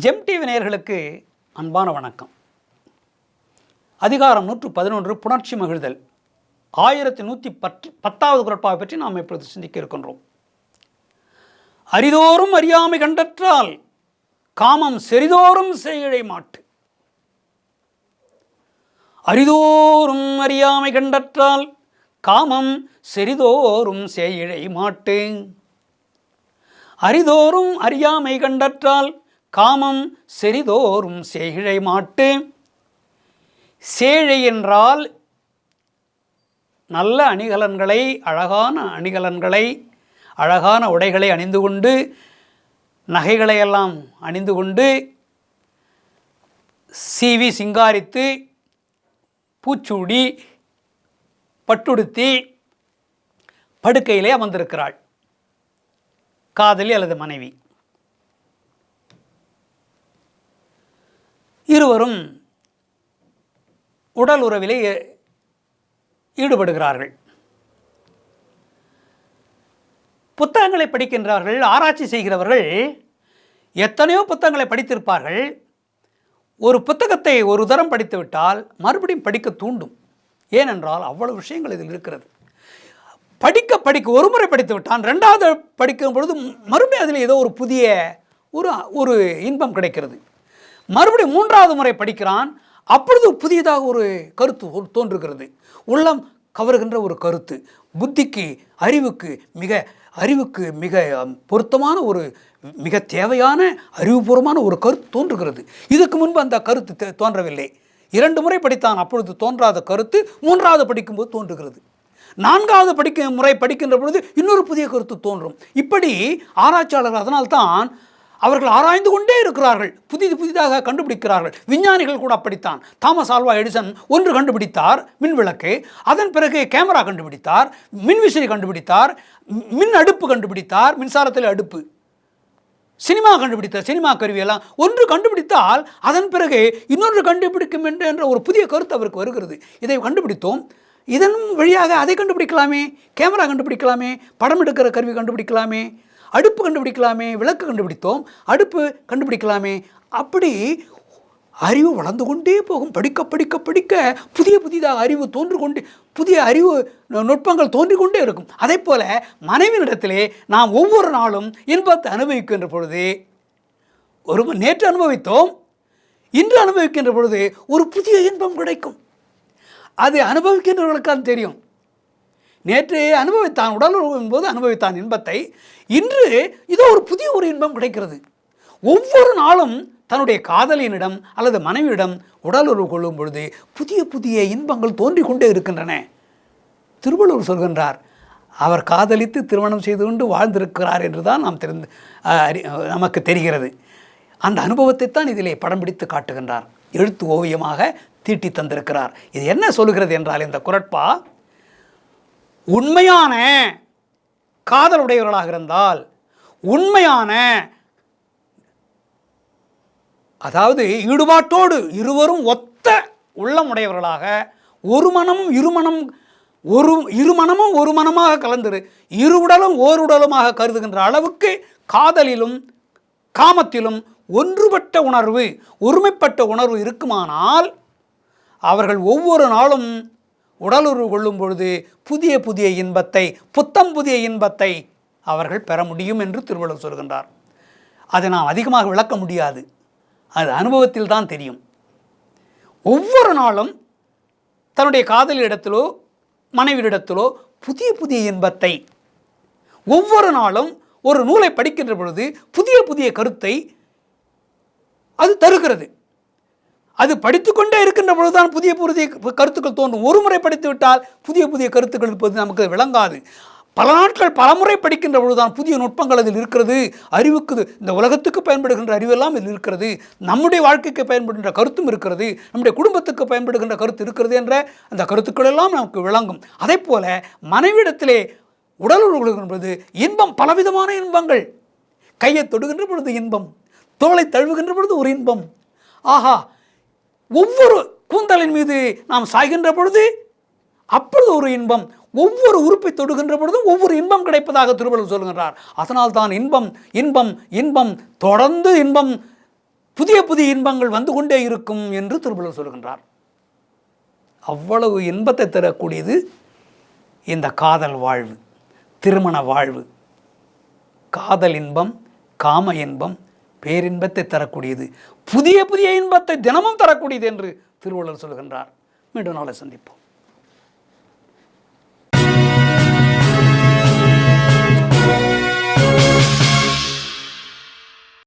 GeM TV நேயர்களுக்கு அன்பான வணக்கம். அதிகாரம் 111 புணர்ச்சி மகிழ்தல் 1110வது குறட்பாவை பற்றி நாம் இப்பொழுது சிந்திக்க இருக்கின்றோம். அரிதோறும் அறியாமை கண்டற்றால் காமம் செறிதோறும் செய்யிழை மாட்டு. அரிதோறும் அறியாமை கண்டற்றால் காமம் செறிதோறும் செய்யிழை மாட்டு. அரிதோறும் அறியாமை கண்டற்றால் காமம் செறிதோறும் செய்கிழை மாட்டு. சேழை என்றால் நல்ல அணிகலன்களை, அழகான அணிகலன்களை, அழகான உடைகளை அணிந்து கொண்டு, நகைகளையெல்லாம் அணிந்து கொண்டு, சீவி சிங்காரித்து, பூச்சூடி, பட்டுடுத்தி படுக்கையிலே அமர்ந்திருக்கிறாள் காதலி அல்லது மனைவி. இருவரும் உடல் உறவிலே ஈடுபடுகிறார்கள். புத்தகங்களை படிக்கின்றார்கள். ஆராய்ச்சி செய்கிறவர்கள் எத்தனையோ புத்தகங்களை படித்திருப்பார்கள். ஒரு புத்தகத்தை ஒரு தரம் படித்துவிட்டால் மறுபடியும் படிக்க தூண்டும். ஏனென்றால் அவ்வளவு விஷயங்கள் இதில் இருக்கிறது. படிக்க ஒரு முறை படித்து விட்டான், ரெண்டாவது படிக்கும் பொழுது மறுபடியும் அதில் ஏதோ ஒரு புதிய ஒரு இன்பம் கிடைக்கிறது. மறுபடியும் மூன்றாவது முறை படிக்கிறான், அப்பொழுது புதியதாக ஒரு கருத்து தோன்றுகிறது. உள்ளம் கவருகின்ற ஒரு கருத்து, புத்திக்கு அறிவுக்கு மிக பொருத்தமான ஒரு மிக தேவையான அறிவுபூர்வமான ஒரு கருத்து தோன்றுகிறது. இதுக்கு முன்பு அந்த கருத்து தோன்றவில்லை. 2 முறை படித்தான், அப்பொழுது தோன்றாத கருத்து மூன்றாவது படிக்கும்போது தோன்றுகிறது. 4வது முறை படிக்கின்ற பொழுது இன்னொரு புதிய கருத்து தோன்றும். இப்படி ஆராய்ச்சியாளர்கள் அதனால்தான் அவர்கள் ஆராய்ந்து கொண்டே இருக்கிறார்கள், புதிதாக கண்டுபிடிக்கிறார்கள். விஞ்ஞானிகள் கூட அப்படித்தான். தாமஸ் ஆல்வா எடிசன் ஒன்று கண்டுபிடித்தார், மின் விளக்கு. அதன் பிறகு கேமரா கண்டுபிடித்தார், மின்விசிறி கண்டுபிடித்தார், மின் அடுப்பு கண்டுபிடித்தார், மின்சாரத்தில் அடுப்பு. சினிமா கண்டுபிடித்தார், சினிமா கருவியெல்லாம். ஒன்று கண்டுபிடித்தால் அதன் பிறகு இன்னொன்று கண்டுபிடிக்கும் என்ற ஒரு புதிய கருத்து அவருக்கு வருகிறது. இதை கண்டுபிடித்தோம், இதன் வழியாக அதை கண்டுபிடிக்கலாமே, கேமரா கண்டுபிடிக்கலாமே, படம் எடுக்கிற கருவி கண்டுபிடிக்கலாமே, அடுப்பு கண்டுபிடிக்கலாமே, விளக்கு கண்டுபிடித்தோம், அடுப்பு கண்டுபிடிக்கலாமே. அப்படி அறிவு வளர்ந்து கொண்டே போகும். படிக்க புதிதாக அறிவு தோன்றிக்கொண்டே, புதிய அறிவு நுட்பங்கள் தோன்றிக்கொண்டே இருக்கும். அதே போல மனைவியிடத்திலே நாம் ஒவ்வொரு நாளும் இன்பத்தை அனுபவிக்கின்ற பொழுது, நேற்று அனுபவித்தோம், இன்று அனுபவிக்கின்ற பொழுது ஒரு புதிய இன்பம் கிடைக்கும். அது அனுபவிக்கின்றவர்களுக்கு தெரியும். நேற்று அனுபவித்தான், உடல் உறவின் போது அனுபவித்தான் இன்பத்தை, இன்று இதோ ஒரு புதிய இன்பம் கிடைக்கிறது. ஒவ்வொரு நாளும் தன்னுடைய காதலியினிடம் அல்லது மனைவியிடம் உடல் உறவு கொள்ளும் பொழுது புதிய இன்பங்கள் தோன்றிக் கொண்டே இருக்கின்றன. திருவள்ளுவர் சொல்கின்றார், அவர் காதலித்து திருமணம் செய்து கொண்டு வாழ்ந்திருக்கிறார் என்று தான் நமக்கு தெரிகிறது. அந்த அனுபவத்தை தான் இதிலே படம் பிடித்து காட்டுகின்றார், எழுத்து ஓவியமாக தீட்டி தந்திருக்கிறார். இது என்ன சொல்லுகிறது என்றால், இந்த குறட்பா உண்மையான காதலுடையவர்களாக இருந்தால், உண்மையான அதாவது ஈடுபாட்டோடு இருவரும் ஒத்த உள்ளமுடையவர்களாக, இருமனமும் ஒரு மனமாக கலந்து இரு உடலும் ஓர் உடலுமாக கருதுகின்ற அளவுக்கு காதலிலும் காமத்திலும் ஒன்றுபட்ட உணர்வு, ஒருமைப்பட்ட உணர்வு இருக்குமானால் அவர்கள் ஒவ்வொரு நாளும் உடலுறவு கொள்ளும் பொழுது புதிய இன்பத்தை, புதிய இன்பத்தை அவர்கள் பெற முடியும் என்று திருவள்ளுவர் சொல்கின்றார். அதை நாம் அதிகமாக விளக்க முடியாது, அது அனுபவத்தில் தான் தெரியும். ஒவ்வொரு நாளும் தன்னுடைய காதலியிடத்திலோ மனைவியிடத்திலோ புதிய இன்பத்தை, ஒவ்வொரு நாளும் ஒரு நூலை படிக்கின்ற பொழுது புதிய கருத்தை அது தருகிறது. அது படித்துக்கொண்டே இருக்கின்ற பொழுதுதான் புதிய கருத்துக்கள் தோன்றும். ஒரு முறை படித்து விட்டால் புதிய கருத்துக்கள் இருப்பது நமக்கு விளங்காது. பல நாட்கள் பலமுறை படிக்கின்ற பொழுதுதான் புதிய நுட்பங்கள் அதில் இருக்கிறது. அறிவுக்கு, இந்த உலகத்துக்கு பயன்படுகின்ற அறிவெல்லாம் இதில் இருக்கிறது, நம்முடைய வாழ்க்கைக்கு பயன்படுகின்ற கருத்தும் இருக்கிறது, நம்முடைய குடும்பத்துக்கு பயன்படுகின்ற கருத்து இருக்கிறது என்ற அந்த கருத்துக்கள் எல்லாம் நமக்கு விளங்கும். அதே போல மனைவியிடத்திலே உடல் உறவு கொள்கின்ற பொழுது இன்பம், பலவிதமான இன்பங்கள். கையை தொடுகின்ற பொழுது இன்பம், தோளை தழுவுகின்ற பொழுது ஒரு இன்பம். ஆஹா, ஒவ்வொரு கூந்தலின் மீது நாம் சாய்கின்ற பொழுது அப்பொழுது ஒரு இன்பம், ஒவ்வொரு உறுப்பை தொடுகின்ற பொழுதும் ஒவ்வொரு இன்பம் கிடைப்பதாக திருவள்ளுவர் சொல்கின்றார். அதனால் தான் இன்பம் இன்பம் இன்பம் தொடர்ந்து இன்பம் புதிய புதிய இன்பங்கள் வந்து கொண்டே இருக்கும் என்று திருவள்ளுவர் சொல்கின்றார். அவ்வளவு இன்பத்தை தரக்கூடியது இந்த காதல் வாழ்வு, திருமண வாழ்வு. காதல் இன்பம், காம இன்பம், பேரின்பத்தை தரக்கூடியது, புதிய புதிய இன்பத்தை தினமும் தரக்கூடியது என்று திருவள்ளுவர் சொல்கின்றார். மீண்டும் நாளை சந்திப்போம்.